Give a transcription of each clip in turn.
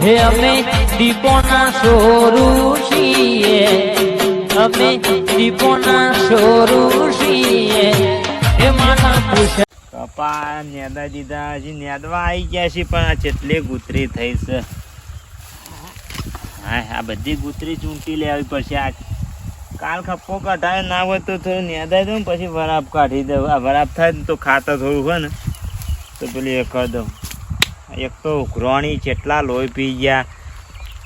હે અમે દીપોના સોરું છીએ, અમે દીપોના સોરું છીએ. હે માના પૂછે કપા નેદા દીધા, હજી નેદવા આવી ગયા છે પણ આ કેટલી ગુતરી થઈ છે. હા આ બધી ગુતરી ચૂંટી લેવી પડશે. આ કાલ ખપ્પો કઢાય ના હોય તો થોડું નેદાઈ દઉં, પછી વરાપ કાઢી દઉં. આ વરાપ થાય ને તો ખાતર થોડું હોય ને તો પેલી એ કરી દઉં. એક તો ઉઘરોણી કેટલા લોહી પી ગયા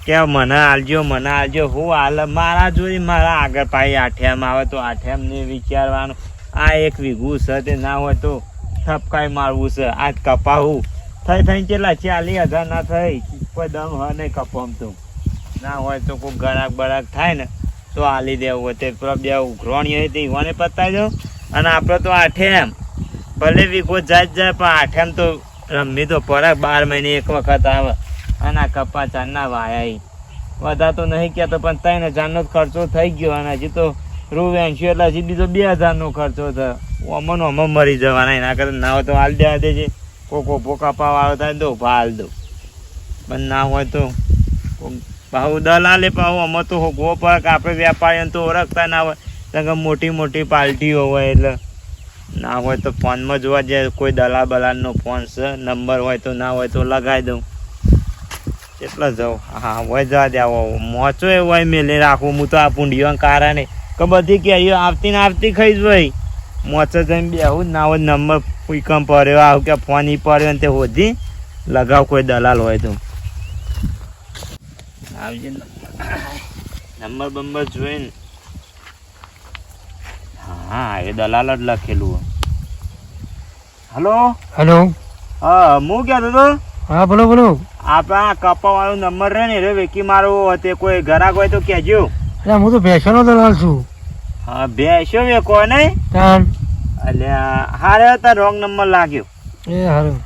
કે મને આલજો મને આલજો. હું હાલ મારા જોઈ મારા આગળ પાઈ આઠેમ આવે તો આઠેમ ને વિચારવાનું. આ એક વીઘું છે તે ના હોય તો ઠપકાઈ મારવું છે. આ કપાવું થઈ થઈને કેટલા 40,000 ના થઈ, કોઈ દમ હોય નહીં કપામ તો ના હોય તો કોઈ ગરાક બરાક થાય ને તો આલી દેવું હોય તે બે ઉઘરોણી હોય તે ઈવાને પતાવી દો. અને આપણે તો આઠેમ ભલે વીઘો જાય પણ આઠેમ તો રમી તો પડે. 12 મહિને એક વખત આવે. અને આ કપા ચારના વાયા બધા તો નહીં કહેતો પણ 3,000નો ખર્ચો થઈ ગયો. અને હજી તો રૂ 80 એટલે હજી બીજો 2,000નો ખર્ચો થયો. અમન અમમ મરી જવાના. એના કરતા ના હોય તો હાલ દેવા દેજે. કોકો કપા વાળો થાય તો ઉભા હાલ દો. પણ ના હોય તો પાહુ દલાલે પાહુ અમે તો હોગવો પડે કે આપણે વેપારીઓને તો ઓળખતા ના હોય. કારણ કે મોટી મોટી પાર્ટીઓ હોય એટલે ના હોય તો ફોનમાં જોવા જાય કોઈ દલાલ બલાલનો ફોન છે, નંબર હોય તો ના હોય તો લગાવી દઉં. કેટલા જાઉં હા હોય જવા દે. આવો મોચો એ હોય મેલે રાખવું. હું તો આ પૂંડીઓને કારણે કે બધી કેરીઓ આવતી ને આવતી ખાઈ જ હોય. મોચો જઈને બેહું જ ના હોય. નંબર કોઈ કમ પડ્યો આવું કે ફોન ઈ પડ્યો ને તે હોધી લગાવ કોઈ દલાલ હોય તો આવજે. નંબર બંબર જોઈને હા એ દલાલ જ લખેલું. Hello hello. હા હું કહેતો હતો. હા બોલો બોલો. આપણા કપા વાળો નંબર રહે ને રે વેકી મારો તે કોઈ ઘરાક હોય તો કહેજો. અરે હું તો ભેંસોનો દલાલ છું. હા ભેંસો વેકો નહીં તાન એટલે હારે તાર રોંગ નંબર લાગ્યો. એ હારું.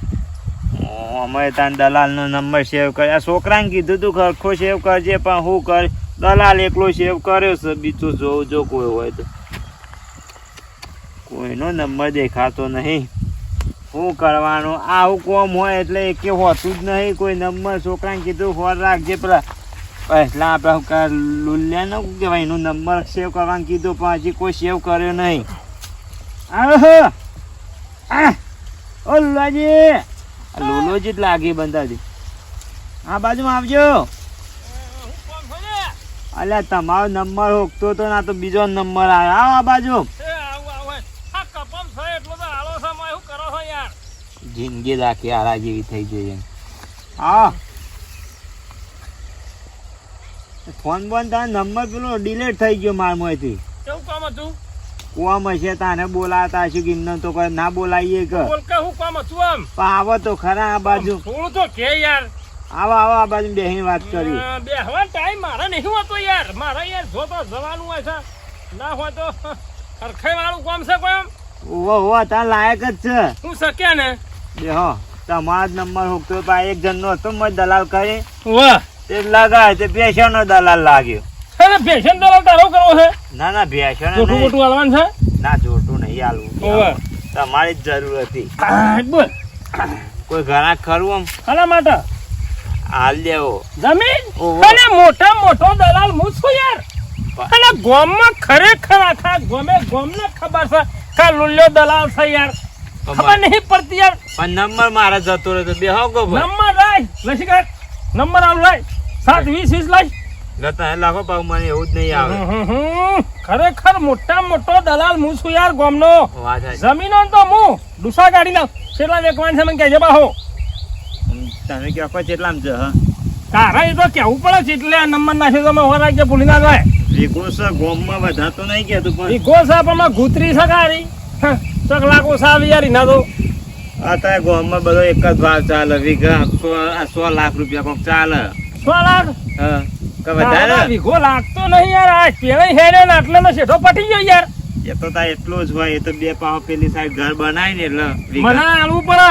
અમે તાર દલાલનો નંબર સેવ કર્યા. છોકરાને કીધું તું ખરખો સેવ કરજે પણ હું કર દલાલ એકલો સેવ કર્યો છે. બીજું જોવું જો કોઈ હોય તો. કોઈનો નંબર દેખાતો નહીં. શું કરવાનું આવું કોમ હોય એટલે એકે હોતું જ નહીં કોઈ નંબર. છોકરાને કીધું ફોન રાખજે પેલા પહેલા આપણે લુલ્યા ન કહેવાય એનો નંબર સેવ કરવાનું કીધું પણ હજી કોઈ સેવ કર્યો નહીં. ઓ લુલાજી લુલોજી જ લાગી બંધાજી આ બાજુમાં આવજો. અલ્યા તમારો નંબર હોકતો તો ના તો બીજો નંબર આવ્યો. આવો આ બાજુ. જિંદગી રાખી આરા જેવી થઈ ગઈ. હા ફોન બોન તારો નંબર પેલો ડિલીટ થઈ ગયો મારમાંથી. કેવું કામ હતું? કુવામાં છે તાને બોલાતા હશે કે એમને તો કોઈ ના બોલાવીએ કે બોલ કે હું કામ હતું આમ? પણ આવો તો ખરા આ બાજુ. થોડું તો કે યાર. આવો આવો આ બાજુ બેહીને વાત કરી. બેહવા ટાઈમ મારા નહીં હોતો યાર. મારા યાર જો તો જવાનું હોય છે ના હોય તો હરખાઈ વાળું કામ છે કોઈ આમ. ઓહો તાર લાયક જ છે. હું શક્યા ને બેહો તમારો જ નંબર હોકતો પા એક જણનો હતો મત દલાલ કરી વાહ તે લગાય તે ભેંસોનો દલાલ લાગ્યો. અરે ફેશન દલાલ તારો કરવો છે? ના ના ભેંસોનો મોટું નહીં. મોટું હાલવાનું છે? ના જોટું નહીં હાલવું. તમારી જ જરૂર હતી. બોલ કોઈ ઘણા ખરું આમ આના માટે હાલ દેવો જમીન ઓહો. અને મોટા મોટો દલાલ હું છું યાર. અને ગામમાં ખરેખર આખા ગામને ખબર છે કે લુલ્યો દલાલ છે યાર. ખબર નહીં પડતી યાર. પણ નંબર મારા જતો રહ્યો તો બેહો ગો ભાઈ. નંબર લાય લસી કાઢ. નંબર આવ લાય 720 લાય. લતા લાખો પાવ મને એવું જ નહીં આવે. ખરેખર મોટા મોટો દલાલ હું છું યાર ગામનો. વાત છે. જમીનો તો હું ડુસા કાઢી નાખ. કેટલા વેકવાન છે મને કહેજે બાહો. તમે કહો કેટલામ છે? હા તારા એ તો કેવું પડે છે એટલે આ નંબર નાખ્યો તમે હો રાખજે ભૂલી ના જાય. વિગો છે ગોમમાં બધા તો નહીં કહેતું પણ ઈ ગોસાપમાં ઘૂતરી સગારી ચક લાખો સાવી યાર ના તો અત્યારે ગોમમાં બધો એક જ ભાવ ચાલે. વીઘા 100 લાખ રૂપિયા કોક ચાલે. 100 લાખ હા કે વધારે વીઘો લાગતો નહીં યાર. આ પેલા હેર્યો ને એટલે નો શેઠો પટી ગયો યાર. એ તો તા એટલો જ હોય. એ તો બે પાવ પેલી સાઈડ ઘર બનાવી ને એટલે મને આલવું પડે.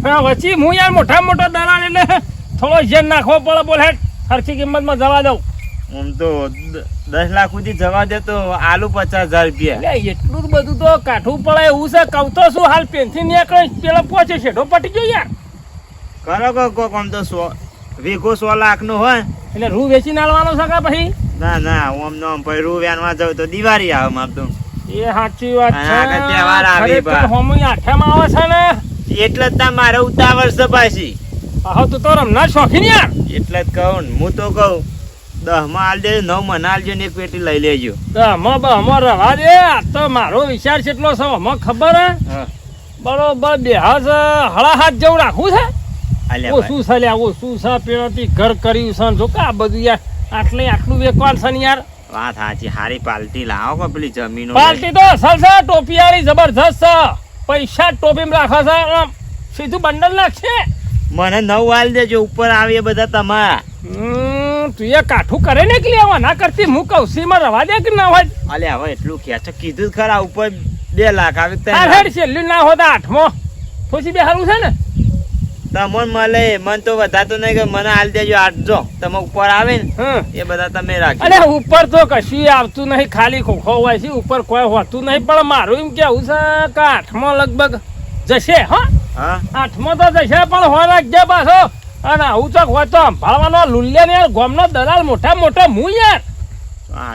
હા વચ્ચે હું યાર મોટા મોટો દલાલ એટલે થોડો જેન નાખવો પડે. બોલ હેડ હરખી કિંમતમાં જવા દઉં. આમ તો 10 લાખ સુધી જવા દે તો આલુ 50,000 રૂપિયા. એટલે એટલું બધું તો કાઠું પડે એવું છે. કહું તો શું હાલ પેન્સિલ નીકળે પેલો પહોંચે શેઠો પટી ગયો યાર. કરો કોક આમ તો વીઘો 100 લાખનો હોય. એટલે રૂ વેચીને આલવાનો છે કે પછી ના ના ઓમ નો ઓમ ભાઈ રૂ વેણવા જાવ તો દિવાળી આવે માપ તો. એ સાચી વાત અને આગળ તહેવાર આવે છે બા. હોમી આઠામાં આવે છે ને એટલે જ તમારે ઉતાવળ છે પાછી. આહો તું તો રમના શોખીન યાર. એટલે જ કહું ને, હું તો કહું 10 માં આલ દેજો, 9 માં આલજો ને એક પેટી લઈ લેજો. તો અમાર રવા દે. આ તો મારો વિચાર કેટલો છે અમને ખબર હે. હા બરોબર બેહાસ હળા હાથ જેવું રાખવું છે. આલ્યા ઓ ભાઈ. શું છે લ્યા ઓ શું છે પેલાથી ઘર કર્યું છે ને જો કે આ બધું યાર આટલું વેકવાન છે ને યાર. વાત સાચી. હારી પાલટી લાવો કે પેલી જમીનો પાર્ટી તો અસલ છે ટોપિયારી જબરજસ્ત છે. પૈસા ટોપીમાં રાખે છે આમ સીધું બંડલ નાખશે. મને 9 આલ દેજો, ઉપર આવે એ બધા તમારા. તું એ કાઠું કરે ને કે લેવા ના કરતી હું કૌશીમાં રવા દે કે ના હોય. અલે હવે એટલું ખેંચો કીધું જ ખરા, ઉપર 2 લાખ આવે તો આ હેડ છેલ્લું ના હોતા 8મો થોડી બે સારું છે ને. તમને મળે. મને તો વધારતો નહીં કે મને હાલ દેજો 8 જો તમે ઉપર આવે ને હમ. એ બધા તમે રાખજો. અરે ઉપર તો કશું આવતું નહીં, ખાલી ખોખો હોય છે, ઉપર કોઈ હોતું નહીં. પણ મારું એમ કેવું છે કે 8મો લગભગ જશે. હા 8મો તો જશે પણ હો રાખજે પાછો. અને આવું ચોક હોય તો સંભાળવાનો લુલ્યા ને યાર ગોમનો દલાલ મોટા મોટો હું યાર.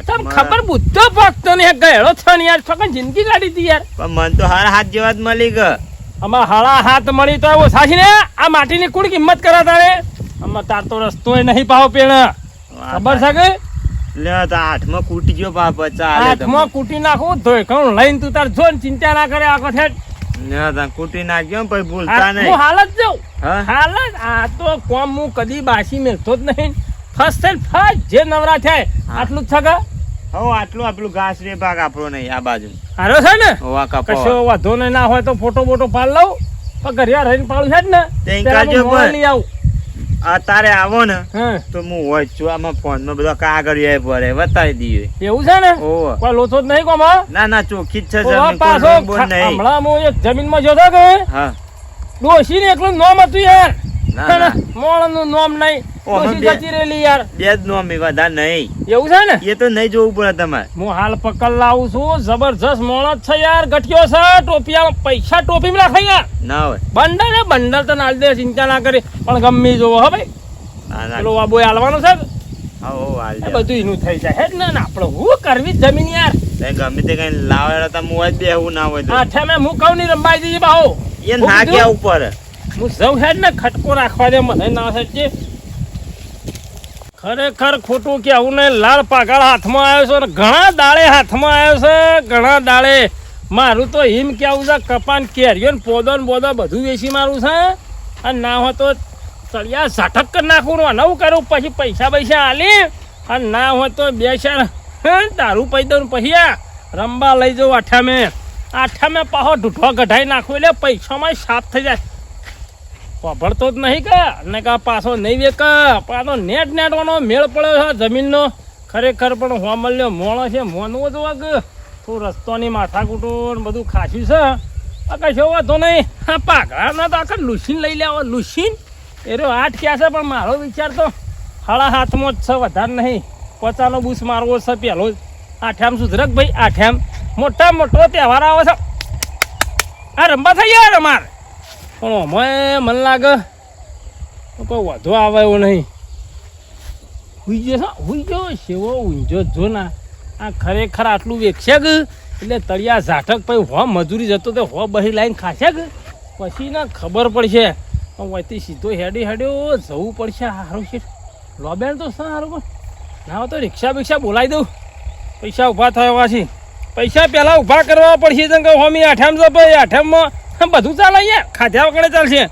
તમ ખબર બુદ્ધો પગતો ને ગયેલો છે ને યાર છોકરા જિંદગી કાઢી હતી યાર. પણ મને તો હારા હાથ જેવા જ મળી ગયા. આમાં હાળા હાથ મળી તો એવો સાચી ને આ માટીની કુડ કિંમત કરા તારે. આમાં તાર તો રસ્તો નહીં પાવો પેણ ખબર છે કે લે તો 8 માં કૂટી ગયો બાપા. ચાલે 8મો કૂટી નાખું ધોઈ કણ લઈને તું તાર જો ને ચિંતા ના કરે આખો ઠેઠ. લે તો કૂટી નાખ્યો પછી ભૂલતા હું નહીં. હાલ જ જાઉં હા હાલ જ. આ તો કોમ હું કદી બાસી મેલતો જ નહીં. ફર્સ્ટ એન્ડ ફર્સ્ટ જે નવરા થાય આટલું જ છે કે હવે આટલું આપણું ઘાસ રે ભાગ આપણો નહીં આ બાજુ. હારો છે ને હોવા કાપો. કશો વાંધો નહીં. ના હોય તો ફોટો બોટો પાડ લઉં પણ ઘરે રહીને પાડું છે જ ને તે ત્યારે કરજો હું મોડા પણ. લઈ આવું. તારે આવો ને હા તો હું હોય છું આમાં ફોન માં બધા કાગળિયા પડે બતાવી દઈએ. એવું છે ને ઓહો. કોઈ લોચો જ નહીં કોમાં. ના ના ચોખ્ખી જ છે ઓહો, જમીન, કોઈ પાછો રોંગ બોલ નહીં. હમણાં હું એક જમીનમાં જોતો કે હા ડોશી ને એકલું નોમ હતું યાર. ના ના મોળનું નોમ નહીં. ઓહો, ડોશી બે- જતી રહેલી યાર. 2 જ નોમ વધારે નહીં. એવું છે ને એ તો નહીં જોવું પડે તમારે. હું હાલ પકડ લાવું છું. જબરજસ્ત મોણસ છે યાર. ગઠિયો છે ટોપિયા પૈસા ટોપીમાં રાખે યાર. ના હોય. બંડલ ને બંડલ તો નાલ દે ચિંતા ના કરી પણ ગમે જોવો હો ભાઈ. ના ના પેલો વાબો હાલવાનો છે ને, હો હાલ એ દે. બધું એનું થઈ જાય હે જ ને. આપણે હું કરવી જ જમીન યાર. તે ગમે તે કઈ લાવેલા તો હું જ બેહવું ના હોય તો. આઠે મેં હું કહું નહીં રંબાઈ દીધી બાહો. એ નાખ્યા ઉપર. હું જઉં છે જ ને ખટકો રાખવા દે મને ના છે. ખરેખર ખોટું કે આવું ને લાલ પાઘાળ હાથમાં આવ્યો છે ને ઘણા દાડે હાથમાં આવ્યો છે. ઘણા દાડે મારું તો હિમ કેવું છે કપાન કેરીઓ ને પોદો ને બોદો બધું વેચી મારું છે. અને ના હોય તો તળિયા ઝાટક કરી નાખું નવું કરું પછી પૈસા પૈસા આલી. અને ના હોય તો 2-4 દારૂ પી દઉં પછી આ રંબા લઈ જાઉં આઠામે પાછો ઢૂંઢવા કઢાઈ નાખું એટલે પૈસામાં સાફ થઈ જાય. પભળતો જ નહીં કે ને કા પાછો નહીં વેક પાછો નેટવાનો મેળ પડ્યો છે જમીનનો. ખરેખર પણ હો મળ્યો મોણો છે મોનવો જ વાગ તો રસ્તોની માથાકૂટો ને બધું ખાસ્યું છે. આ કશો વાંધો નહીં. હા પાઘડાના તો આખા લુસીન લઈ લેવા. લુસીન એ રહ્યો 8 ક્યાં છે પણ મારો વિચાર તો હાળા હાથમાં જ છે વધારે નહીં. 50નો બૂસ મારવો છે પહેલો જ. આઠામ સુધરક ભાઈ આઠામ મોટા મોટો તહેવાર આવે છે. આ રંબા થઈ યાર અમારે પણ અમે મને લાગે કોઈ વધુ આવે એવું નહીં. હુઈ ગયો સેવો ઊંઝો જો ના. આ ખરેખર આટલું વેચશે કે એટલે તળિયા ઝાટક પછી હો મજૂરી જતો તો હો બહી લાઈન ખાશે કે પછી ના ખબર પડશે. વહીથી સીધો હેડ્યો જવું પડશે. સારું છે લોબેન તો સારું પણ ના હોય તો રિક્ષા બિક્ષા બોલાવી દઉં. પૈસા ઊભા થયા છે. પૈસા પહેલાં ઊભા કરવા પડશે. જેમ કે હોમી આઠામ છે ભાઈ આઠામમાં બધું ચાલે યાર. ખાધ્યા વગર ચાલશે.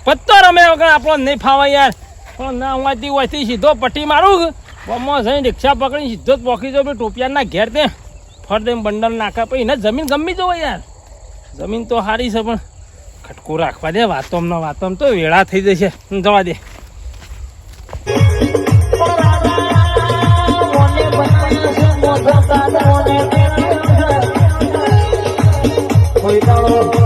પત્તો રમે વગર આપણો નહીં ફાવે યાર. પણ ના હોવાથી સીધો પટ્ટી મારું બમમાં જઈને રિક્ષા પકડીને સીધો જ પોકી જાઉં. ટોપિયાના ઘેર તે ફર દે બંડલ નાખા પછી એને જમીન ગમી જવો યાર. જમીન તો સારી છે પણ ખટકો રાખવા દે. વાતોમ તો વેળા થઈ જશે. જવા દે. કોઈ દાડો